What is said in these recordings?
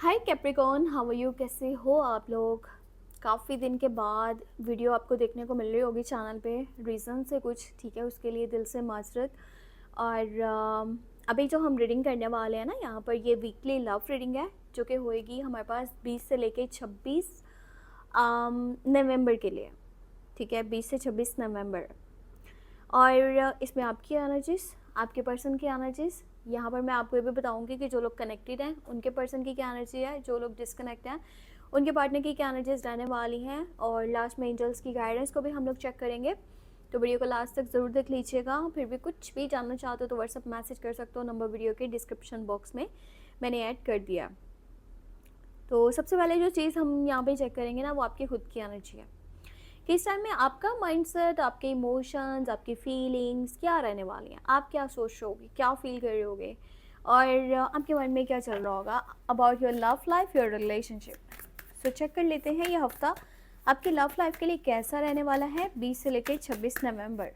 Hi Capricorn, how are you? कैसे हो आप लोग? काफ़ी दिन के बाद वीडियो आपको देखने को मिल रही होगी चैनल पे, रीज़न से कुछ, ठीक है, उसके लिए दिल से माजरत। और अभी जो हम रीडिंग करने वाले हैं ना, यहाँ पर ये वीकली लव रीडिंग है जो कि होएगी हमारे पास 20 से लेके 26 नवंबर के लिए, ठीक है, 20 से 26 नवंबर। और इसमें आपकी एनर्जीज, आपके पर्सन की एनर्जीज, यहाँ पर मैं आपको ये भी बताऊंगी कि जो लोग कनेक्टेड हैं उनके पर्सन की क्या एनर्जी है, जो लोग डिसकनेक्ट हैं उनके पार्टनर की क्या एनर्जीज रहने वाली हैं, और लास्ट में एंजल्स की गाइडेंस को भी हम लोग चेक करेंगे। तो वीडियो को लास्ट तक ज़रूर देख लीजिएगा। फिर भी कुछ भी जानना चाहते हो तो व्हाट्सअप मैसेज कर सकते हो, नंबर वीडियो के डिस्क्रिप्शन बॉक्स में मैंने ऐड कर दिया। तो सबसे पहले जो चीज़ हम यहाँ पे चेक करेंगे ना, वो आपकी खुद की एनर्जी है कि इस टाइम में आपका माइंडसेट, आपके इमोशंस, आपकी फीलिंग्स क्या रहने वाली हैं, आप क्या सोच रहे होगे, क्या फील कर रहे होगे, और आपके मन में क्या चल रहा होगा about your love life, your relationship. So check कर लेते हैं ये हफ्ता आपके लव लाइफ के लिए कैसा रहने वाला है 20 से लेकर 26 नवंबर।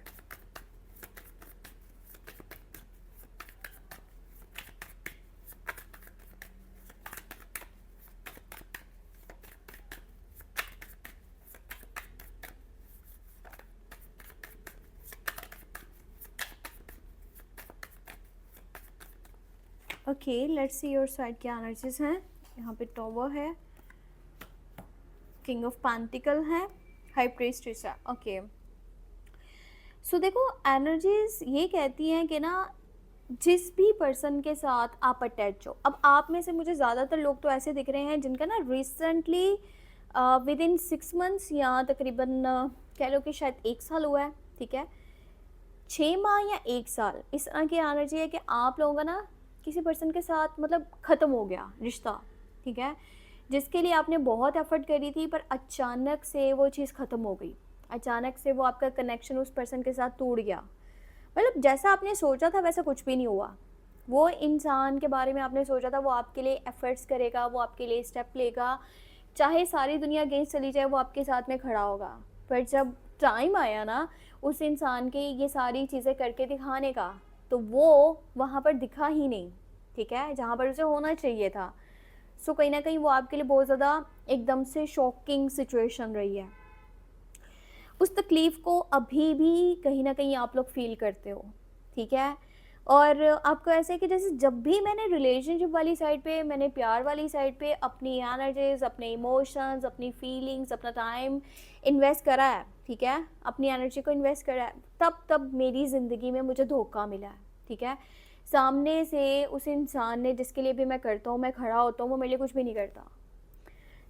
Okay, let's see your side क्या एनर्जीज हैं। यहाँ पे टॉवर है, किंग ऑफ पेंटिकल है, हाई प्रीस्टेस है। ओके, सो देखो एनर्जीज ये कहती हैं कि ना, जिस भी पर्सन के साथ आप अटैच हो, अब आप में से मुझे ज़्यादातर लोग तो ऐसे दिख रहे हैं जिनका ना रिसेंटली विद इन 6 मंथ्स या तकरीबन कह लो कि शायद 1 साल हुआ है, ठीक है, 6 माह या 1 साल, इस तरह की एनर्जी है कि आप लोगों का ना किसी पर्सन के साथ मतलब ख़त्म हो गया रिश्ता, ठीक है, जिसके लिए आपने बहुत एफर्ट करी थी, पर अचानक से वो चीज़ ख़त्म हो गई। अचानक से वो आपका कनेक्शन उस पर्सन के साथ टूट गया। मतलब जैसा आपने सोचा था वैसा कुछ भी नहीं हुआ। वो इंसान के बारे में आपने सोचा था वो आपके लिए एफर्ट्स करेगा, वो आपके लिए स्टेप लेगा, चाहे सारी दुनिया अगेंस्ट चली जाए वो आपके साथ में खड़ा होगा। पर जब टाइम आया ना उस इंसान के ये सारी चीज़ें करके दिखाने का, तो वो वहाँ पर दिखा ही नहीं, ठीक है, जहाँ पर उसे होना चाहिए था। सो कहीं ना कहीं वो आपके लिए बहुत ज़्यादा एकदम से शॉकिंग सिचुएशन रही है। उस तकलीफ़ को अभी भी कहीं ना कहीं आप लोग फील करते हो, ठीक है। और आपको ऐसे है कि जैसे जब भी मैंने रिलेशनशिप वाली साइड पे, मैंने प्यार वाली साइड पे अपनी एनर्जीज, अपने इमोशंस, अपनी फीलिंग्स, अपना टाइम इन्वेस्ट करा है, ठीक है, अपनी एनर्जी को इन्वेस्ट करा है, तब तब मेरी ज़िंदगी में मुझे धोखा मिला है, ठीक है। सामने से उस इंसान ने जिसके लिए भी मैं करता हूँ, मैं खड़ा होता हूँ, वो मेरे लिए कुछ भी नहीं करता।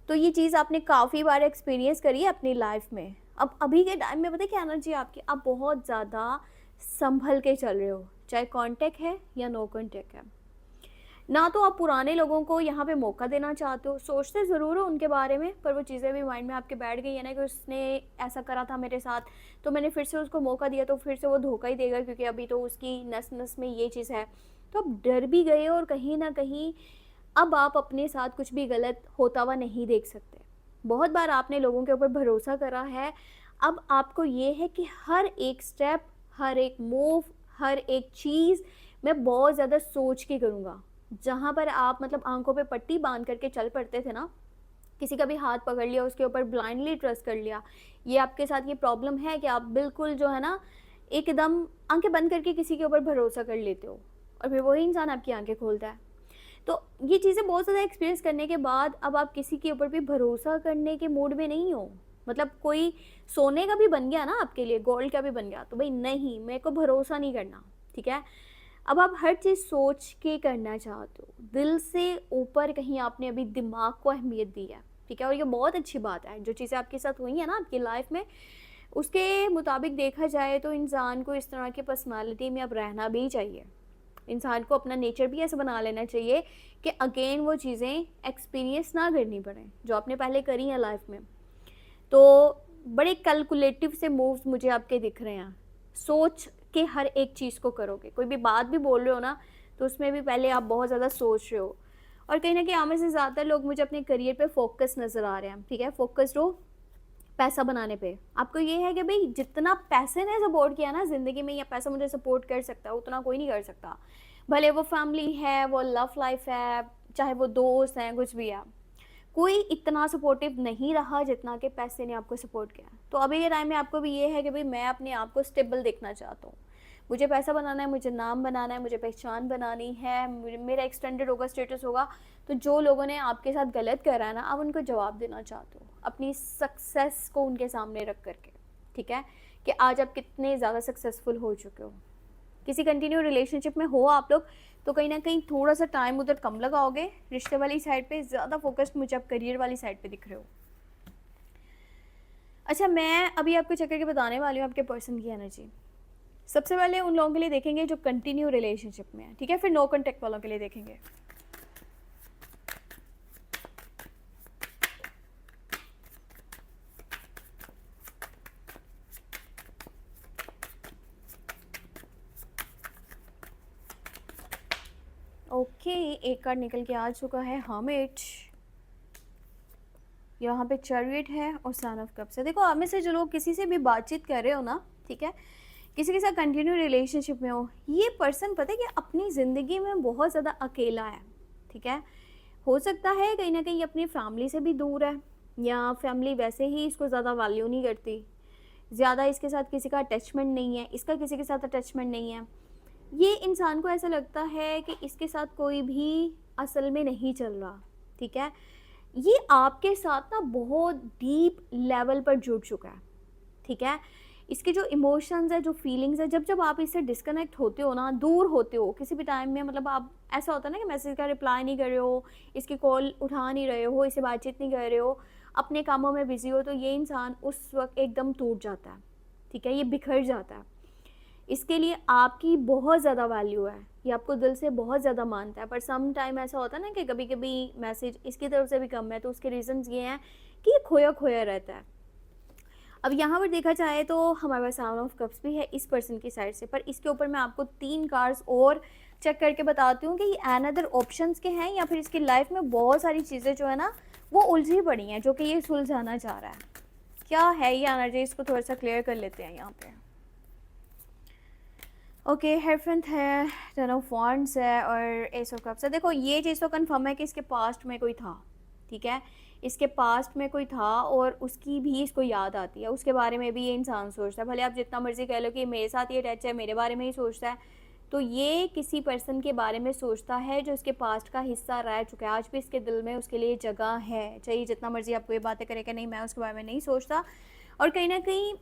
तो ये चीज़ आपने काफ़ी बार एक्सपीरियंस करी है अपनी लाइफ में। अब अभी के टाइम में पता है क्या एनर्जी आपकी, आप बहुत ज़्यादा संभल के चल रहे हो, चाहे कांटेक्ट है या नो कांटेक्ट है। ना तो आप पुराने लोगों को यहाँ पे मौका देना चाहते हो, सोचते ज़रूर हो उनके बारे में, पर वो चीज़ें भी माइंड में आपके बैठ गई है ना कि उसने ऐसा करा था मेरे साथ, तो मैंने फिर से उसको मौका दिया तो फिर से वो धोखा ही देगा, क्योंकि अभी तो उसकी नस नस में ये चीज़ है। तो आप डर भी गए और कहीं ना कहीं अब आप अपने साथ कुछ भी गलत होता हुआ नहीं देख सकते। बहुत बार आपने लोगों के ऊपर भरोसा करा है, अब आपको ये है कि हर एक स्टेप, हर एक मूव, हर एक चीज़ मैं बहुत ज़्यादा सोच के करूँगा। जहाँ पर आप मतलब आंखों पे पट्टी बांध करके चल पड़ते थे ना, किसी का भी हाथ पकड़ लिया, उसके ऊपर ब्लाइंडली ट्रस्ट कर लिया, ये आपके साथ ये प्रॉब्लम है कि आप बिल्कुल जो है ना एकदम आंखें बंद करके किसी के ऊपर भरोसा कर लेते हो, और फिर वही इंसान आपकी आंखें खोलता है। तो ये चीज़ें बहुत ज़्यादा एक्सपीरियंस करने के बाद अब आप किसी के ऊपर भी भरोसा करने के मूड में नहीं हो। मतलब कोई सोने का भी बन गया ना आपके लिए, गोल्ड का भी बन गया, तो भाई नहीं, मेरे को भरोसा नहीं करना, ठीक है। अब आप हर चीज़ सोच के करना चाहते हो, दिल से ऊपर कहीं आपने अभी दिमाग को अहमियत दी है, ठीक है, और ये बहुत अच्छी बात है। जो चीज़ें आपके साथ हुई है ना आपकी लाइफ में, उसके मुताबिक देखा जाए तो इंसान को इस तरह की पर्सनालिटी में अब रहना भी चाहिए। इंसान को अपना नेचर भी ऐसे बना लेना चाहिए कि अगेन वो चीज़ें एक्सपीरियंस ना करनी पड़े जो आपने पहले करी हैं लाइफ में। तो बड़े कैलकुलेटिव से मूव्स मुझे आपके दिख रहे हैं, सोच के हर एक चीज़ को करोगे। कोई भी बात भी बोल रहे हो ना, तो उसमें भी पहले आप बहुत ज़्यादा सोच रहे हो। और कहीं ना कहीं आप में से ज़्यादातर लोग मुझे अपने करियर पे फोकस नज़र आ रहे हैं, ठीक है, फोकस्ड हो पैसा बनाने पे। आपको ये है कि भाई जितना पैसे ने सपोर्ट किया ना ज़िंदगी में, या पैसा मुझे सपोर्ट कर सकता है, उतना कोई नहीं कर सकता। भले वो फैमिली है, वो लव लाइफ है, चाहे वो दोस्त हैं, कुछ भी है, कोई इतना सपोर्टिव नहीं रहा जितना कि पैसे ने आपको सपोर्ट किया। तो अभी के टाइम में आपको भी ये है कि भाई मैं अपने आप को स्टेबल देखना चाहता हूँ, मुझे पैसा बनाना है, मुझे नाम बनाना है, मुझे पहचान बनानी है, मेरा एक्सटेंडेड होगा, स्टेटस होगा। तो जो लोगों ने आपके साथ गलत करा है ना, आप उनको जवाब देना चाहते हो अपनी सक्सेस को उनके सामने रख करके, ठीक है, कि आज आप कितने ज़्यादा सक्सेसफुल हो चुके हो। किसी कंटिन्यू रिलेशनशिप में हो आप लोग, तो कहीं ना कहीं थोड़ा सा टाइम उधर कम लगाओगे रिश्ते वाली साइड पे, ज़्यादा फोकस्ड मुझे आप करियर वाली साइड पे दिख रहे हो। अच्छा, मैं अभी आपको चेक करके बताने वाली हूँ आपके पर्सन की एनर्जी। सबसे पहले उन लोगों के लिए देखेंगे जो कंटिन्यू रिलेशनशिप में है, ठीक है, फिर नो कॉन्टेक्ट वालों के लिए देखेंगे। ओके, एक कार्ड निकल के आ चुका है, हर्मिट, यहाँ पे चैरियट है और सन ऑफ कप्स है। देखो, आप में से जो लोग किसी से भी बातचीत कर रहे हो ना, ठीक है, किसी के साथ कंटिन्यू रिलेशनशिप में हो, ये पर्सन पता है कि अपनी ज़िंदगी में बहुत ज़्यादा अकेला है, ठीक है। हो सकता है कहीं ना कहीं अपनी फैमिली से भी दूर है, या फैमिली वैसे ही इसको ज़्यादा वैल्यू नहीं करती, ज़्यादा इसके साथ किसी का अटैचमेंट नहीं है, इसका किसी के साथ अटैचमेंट नहीं है। ये इंसान को ऐसा लगता है कि इसके साथ कोई भी असल में नहीं चल रहा, ठीक है। ये आपके साथ ना बहुत डीप लेवल पर जुड़ चुका है, ठीक है। इसके जो इमोशंस है, जो फीलिंग्स है, जब जब आप इससे डिस्कनेक्ट होते हो ना, दूर होते हो किसी भी टाइम में, मतलब आप ऐसा होता है ना कि मैसेज का रिप्लाई नहीं कर रहे हो, इसकी कॉल उठा नहीं रहे हो, इससे बातचीत नहीं कर रहे हो, अपने कामों में बिजी हो, तो ये इंसान उस वक्त एकदम टूट जाता है, ठीक है, ये बिखर जाता है। इसके लिए आपकी बहुत ज़्यादा वैल्यू है, ये आपको दिल से बहुत ज़्यादा मानता है, पर सम टाइम ऐसा होता है ना कि कभी कभी मैसेज इसकी तरफ से भी कम है, तो उसके रीजंस ये हैं कि ये खोया खोया रहता है। अब यहाँ पर देखा जाए तो हमारे पास साउंड ऑफ कप्स भी है इस पर्सन की साइड से, पर इसके ऊपर मैं आपको 3 कार्ड्स और चेक करके बताती हूँ कि ये अनदर ऑप्शंस के हैं, या फिर इसकी लाइफ में बहुत सारी चीज़ें जो है ना वो उलझी पड़ी हैं, जो कि ये सुलझाना चाह रहा है। क्या है ये एनर्जी, इसको थोड़ा सा क्लियर कर लेते हैं यहाँ पे। ओके, हेयरफ्रेंट है, टेन ऑफ वॉन्ड्स है और एस ऑफ कप्स है। देखो, ये चीज़ तो कंफर्म है कि इसके पास्ट में कोई था, ठीक है, इसके पास्ट में कोई था और उसकी भी इसको याद आती है, उसके बारे में भी ये इंसान सोचता है। भले आप जितना मर्जी कह लो कि मेरे साथ ये अटैच है, मेरे बारे में ही सोचता है, तो ये किसी पर्सन के बारे में सोचता है जो इसके पास्ट का हिस्सा रह चुका है। आज भी इसके दिल में उसके लिए जगह है, चाहिए जितना मर्जी आपको ये बातें करे कि नहीं मैं उसके बारे में नहीं सोचता। और कहीं ना कहीं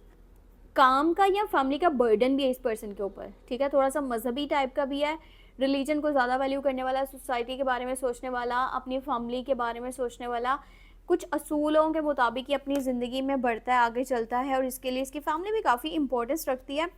काम का या फैमिली का बर्डन भी है इस पर्सन के ऊपर, ठीक है, थोड़ा सा मजहबी टाइप का भी है, रिलीजन को ज़्यादा वैल्यू करने वाला, सोसाइटी के बारे में सोचने वाला, अपनी फैमिली के बारे में सोचने वाला, कुछ असूलों के मुताबिक ही अपनी ज़िंदगी में बढ़ता है, आगे चलता है, और इसके लिए इसकी फैमिली भी काफ़ी इंपॉर्टेंस रखती है।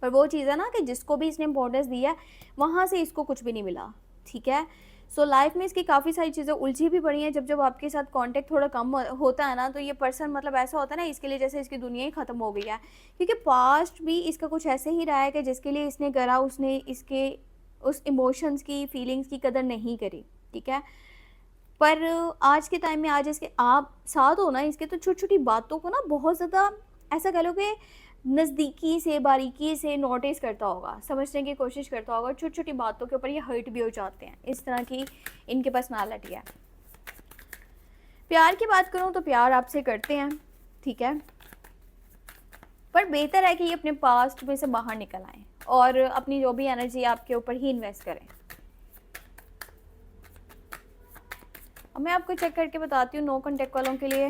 पर वो चीज़ है ना कि जिसको भी इसने इंपॉर्टेंस दी है वहाँ से इसको कुछ भी नहीं मिला, ठीक है। सो लाइफ में इसकी काफ़ी सारी चीज़ें उलझी भी पड़ी हैं। जब जब आपके साथ कांटेक्ट थोड़ा कम होता है ना, तो ये पर्सन मतलब ऐसा होता है ना इसके लिए जैसे इसकी दुनिया ही ख़त्म हो गई है, क्योंकि पास्ट भी इसका कुछ ऐसे ही रहा है कि जिसके लिए इसने करा, उसने इसके उस इमोशंस की, फीलिंग्स की कदर नहीं करी, ठीक है। पर आज के टाइम में, आज इसके आप साथ हो ना इसके, तो छोटी छोटी बातों को ना बहुत ज़्यादा ऐसा कह लो कि नज़दीकी से, बारीकी से नोटिस करता होगा, समझने की कोशिश करता होगा, छोटी छोटी बातों के ऊपर ये हर्ट भी हो जाते हैं। इस तरह की इनके पर्सनालिटी है। प्यार की बात करूं तो प्यार आपसे करते हैं, ठीक है, पर बेहतर है कि ये अपने पास्ट में से बाहर निकल आएँ और अपनी जो भी एनर्जी आपके ऊपर ही इन्वेस्ट करें। अब मैं आपको चेक करके बताती हूँ नो कॉन्टेक्ट वालों के लिए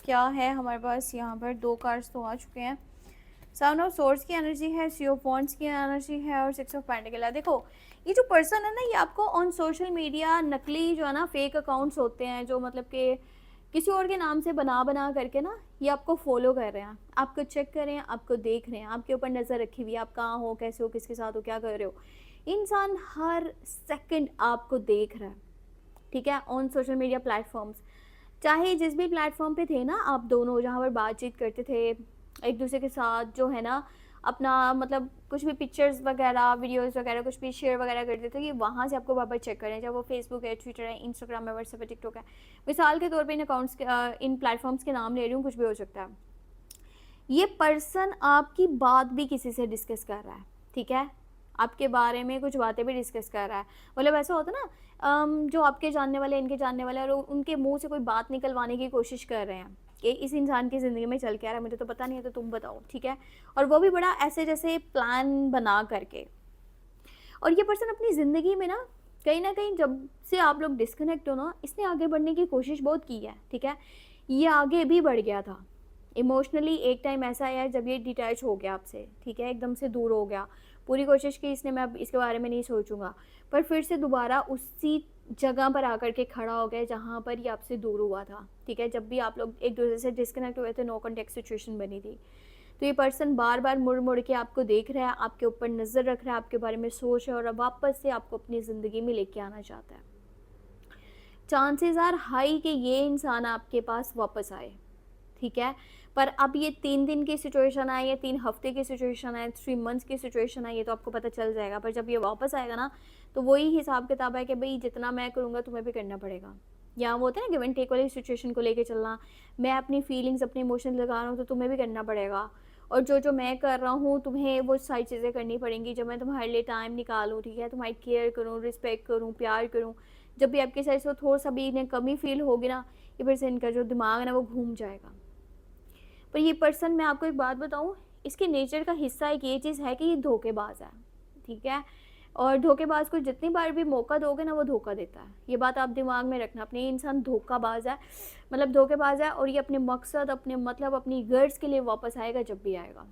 क्या है हमारे पास। यहाँ पर 2 कार्ड्स तो आ चुके हैं। साउंड ऑफ सोर्स की एनर्जी है, सी ऑफ वॉन्ड्स की एनर्जी है और 6 ऑफ पेंटिकल है। देखो, ये जो पर्सन है ना, ये आपको ऑन सोशल मीडिया नकली जो है ना फेक अकाउंट्स होते हैं, जो मतलब कि किसी और के नाम से बना करके ना ये आपको फॉलो कर रहे हैं, आपको चेक कर रहे हैं, आपको देख रहे हैं, आपके ऊपर नज़र रखी हुई है, आप कहाँ हो, कैसे हो, किसके साथ हो, क्या कर रहे हो। इंसान हर सेकंड आपको देख रहा है, ठीक है, ऑन सोशल मीडिया प्लेटफॉर्म्स। चाहे जिस भी प्लेटफॉर्म पे थे ना आप दोनों, जहाँ पर बातचीत करते थे एक दूसरे के साथ, जो है ना अपना मतलब कुछ भी पिक्चर्स वगैरह, वीडियोस वगैरह कुछ भी शेयर वगैरह करते थे, कि वहाँ से आपको बार चेक करें, चाहे वो फेसबुक है, ट्विटर है, इंस्टाग्राम है, व्हाट्सएप है, टिकटॉक है। मिसाल के तौर पे इन अकाउंट्स के इन प्लेटफॉर्म्स के नाम ले रही हूँ, कुछ भी हो सकता है। ये पर्सन आपकी बात भी किसी से डिस्कस कर रहा है, ठीक है, आपके बारे में कुछ बातें भी डिस्कस कर रहा है। मतलब ऐसा होता है ना, जो आपके जानने वाले, इनके जानने वाले, और उनके मुँह से कोई बात निकलवाने की कोशिश कर रहे हैं कि इस इंसान की ज़िंदगी में चल क्या रहा है, मुझे तो पता नहीं है, तो तुम बताओ, ठीक है? और वो भी बड़ा ऐसे जैसे प्लान बना करके। और ये पर्सन अपनी ज़िंदगी में ना कहीं जब से आप लोग डिस्कनेक्ट हो ना, इसने आगे बढ़ने की कोशिश बहुत की है, ठीक है? ये आगे भी बढ़ गया था। इमोशनली एक टाइम ऐसा आया जब ये डिटैच हो गया आपसे, ठीक है? एकदम से दूर हो गया। पूरी कोशिश की इसने, मैं अब इसके बारे में नहीं सोचूँगा। पर फिर से दोबारा उसी जगह पर आकर के खड़ा हो गया जहाँ पर ये आपसे दूर हुआ था, ठीक है? जब भी आप लोग एक-दूसरे से डिस्कनेक्ट हुए थे, नो कॉन्टैक्ट सिचुएशन बनी थी। तो ये पर्सन बार-बार मुड़-मुड़ के आपको देख रहा है, आपके ऊपर नज़र रख रहा है, आपके बारे में सोच रहा है और अब वापस से आपको अपनी ज़िंदगी में लेके आना चाहता है। चांसेस आर हाई कि ये इंसान आपके पास वापस आए, ठीक है? पर अब ये 3 दिन की सिचुएशन है या 3 हफ्ते की सिचुएशन है, 3 मंथ्स की सिचुएशन है, ये तो आपको पता चल जाएगा। पर जब ये वापस आएगा ना, तो वही हिसाब-किताब है कि भई जितना मैं करूँगा तुम्हें भी करना पड़ेगा। या वो होता है ना गिव एंड टेक वाली सिचुएशन को लेके चलना, मैं अपनी फीलिंग्स, अपने इमोशंस लगा रहा हूँ तो तुम्हें भी करना पड़ेगा। और जो-जो मैं कर रहा हूँ तुम्हें वो सारी चीज़ें करनी पड़ेंगी, जब मैं तुम्हारे लिए टाइम निकालूँ, ठीक है? तुम्हारी केयर करूँ, रिस्पेक्ट करूँ, प्यार करूँ। जब भी आपके साइड से थोड़ा-सा भी इन्हें कमी फ़ील होगी ना, ये पर्सन का जो दिमाग है ना वो घूम जाएगा। पर ये पर्सन, मैं आपको एक बात बताऊँ, इसके नेचर का हिस्सा एक ये चीज़ है कि ये धोखेबाज़ है, ठीक है? और धोखेबाज़ को जितनी बार भी मौका दोगे ना, वो धोखा देता है। ये बात आप दिमाग में रखना, अपने ये इंसान धोखाबाज़ है, मतलब धोखेबाज़ है, और ये अपने मकसद, अपने मतलब अपनी गर्ड्स के लिए वापस आएगा जब भी आएगा।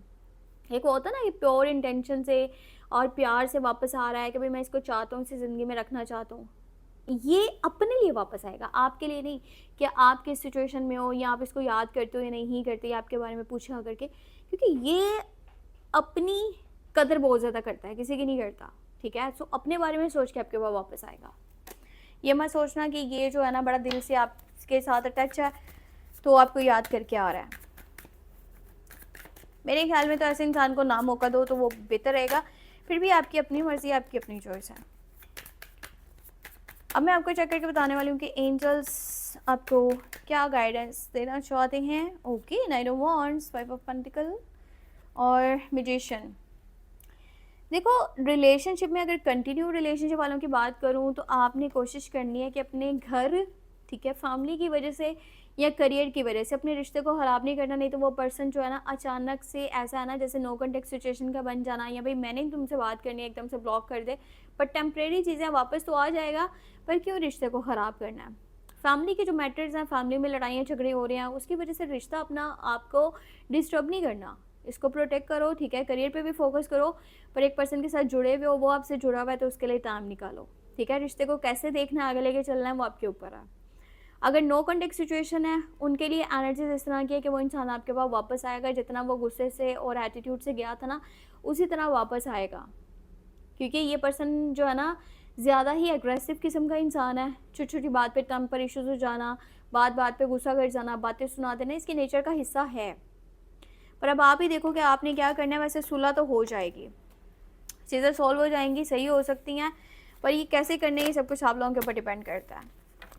एक वो होता है ना, ये प्योर इंटेंशन से और प्यार से वापस आ रहा है कि भाई मैं इसको चाहता हूँ, इसे ज़िंदगी में रखना चाहता हूँ। ये अपने लिए वापस आएगा, आपके लिए नहीं कि आप किस सिचुएशन में हो या आप इसको याद करते हो या नहीं करते, या आपके बारे में पूछा करके, क्योंकि ये अपनी कदर बहुत ज़्यादा करता है, किसी की नहीं करता, ठीक है? सो अपने बारे में सोच के आपके पास वापस आएगा। ये मत सोचना कि ये जो है ना बड़ा दिल से आपके साथ अटैच है तो आपको याद करके आ रहा है। मेरे ख्याल में तो ऐसे इंसान को ना मौका दो तो वो बेहतर रहेगा। फिर भी आपकी अपनी मर्ज़ी, आपकी अपनी चॉइस है। अब मैं आपको चेक करके बताने वाली हूँ कि एंजल्स आपको क्या गाइडेंस देना चाहते हैं। Okay, night of wands, five of pentacle और मैजिशियन। देखो, रिलेशनशिप में अगर कंटिन्यू रिलेशनशिप वालों की बात करूँ तो आपने कोशिश करनी है कि अपने घर, ठीक है, फैमिली की वजह से या करियर की वजह से अपने रिश्ते को ख़राब नहीं करना। नहीं तो वो पर्सन जो है ना अचानक से ऐसा है ना, जैसे नो कॉन्टेक्ट सिचुएशन का बन जाना, या भाई मैंने तुमसे बात करनी है, एकदम से ब्लॉक कर दे। पर टेम्परेरी चीज़ें वापस तो आ जाएगा, पर क्यों रिश्ते को ख़राब करना है? फैमिली के जो मैटर्स हैं, फैमिली में लड़ाइयाँ झगड़े हो रहे हैं, उसकी वजह से रिश्ता अपना आपको डिस्टर्ब नहीं करना। इसको प्रोटेक्ट करो, ठीक है? करियर पे भी फोकस करो, पर एक पर्सन के साथ जुड़े हुए हो, वो आपसे जुड़ा हुआ है, तो उसके लिए टाइम निकालो, ठीक है? रिश्ते को कैसे देखना है, आगे लेके चलना है, वो आपके ऊपर है। अगर नो कॉन्टेक्ट सिचुएशन है, उनके लिए एनर्जीज इस तरह की है कि वो इंसान आपके पास वापस आएगा, जितना वो गुस्से से और एटीट्यूड से गया था ना, उसी तरह वापस आएगा। क्योंकि ये पर्सन जो है ना ज़्यादा ही एग्रेसिव किस्म का इंसान है। छोटी-छोटी बात पे टेम्पर इश्यूज़ हो जाना, बात-बात पे गुस्सा कर जाना, बातें सुना देना, इसके नेचर का हिस्सा है। पर अब आप ही देखो कि आपने क्या करना है। वैसे सुलह तो हो जाएगी, चीज़ें सॉल्व हो जाएंगी, सही हो सकती हैं, पर ये कैसे करने, ये सब कुछ आप लोगों के ऊपर डिपेंड करता है।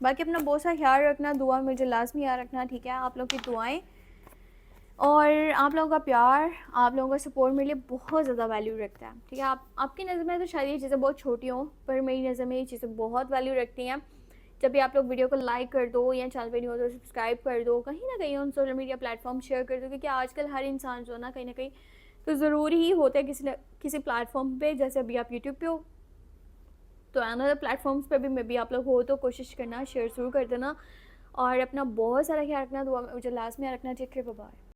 बाकी अपना बहुत सा ख्याल रखना, दुआ में मुझे लाजमी याद रखना, ठीक है? आप लोग की दुआएं और आप लोगों का प्यार, आप लोगों का सपोर्ट मेरे लिए बहुत ज़्यादा वैल्यू रखता है, ठीक है? आपकी नज़र में तो शायद ये चीज़ें बहुत छोटी हों, पर मेरी नज़र में ये चीज़ें बहुत वैल्यू रखती हैं। जब भी आप लोग वीडियो को लाइक कर दो, या चैनल पे नहीं हो तो सब्सक्राइब कर दो, कहीं ना कहीं उन सोशल मीडिया प्लेटफॉर्म शेयर कर दो, क्योंकि आजकल हर इंसान जो है ना कहीं ना कहीं तो ज़रूरी ही होता है किसी न किसी प्लेटफॉर्म पे। जैसे अभी आप यूट्यूब पे हो, तो अनदर प्लेटफॉर्म्स पे भी मे बी आप लोग हो, तो कोशिश करना शेयर ज़रूर कर देना। और अपना बहुत सारा ख्याल रखना, दुआ में मुझे लास्ट में रखना। Take care, bye bye.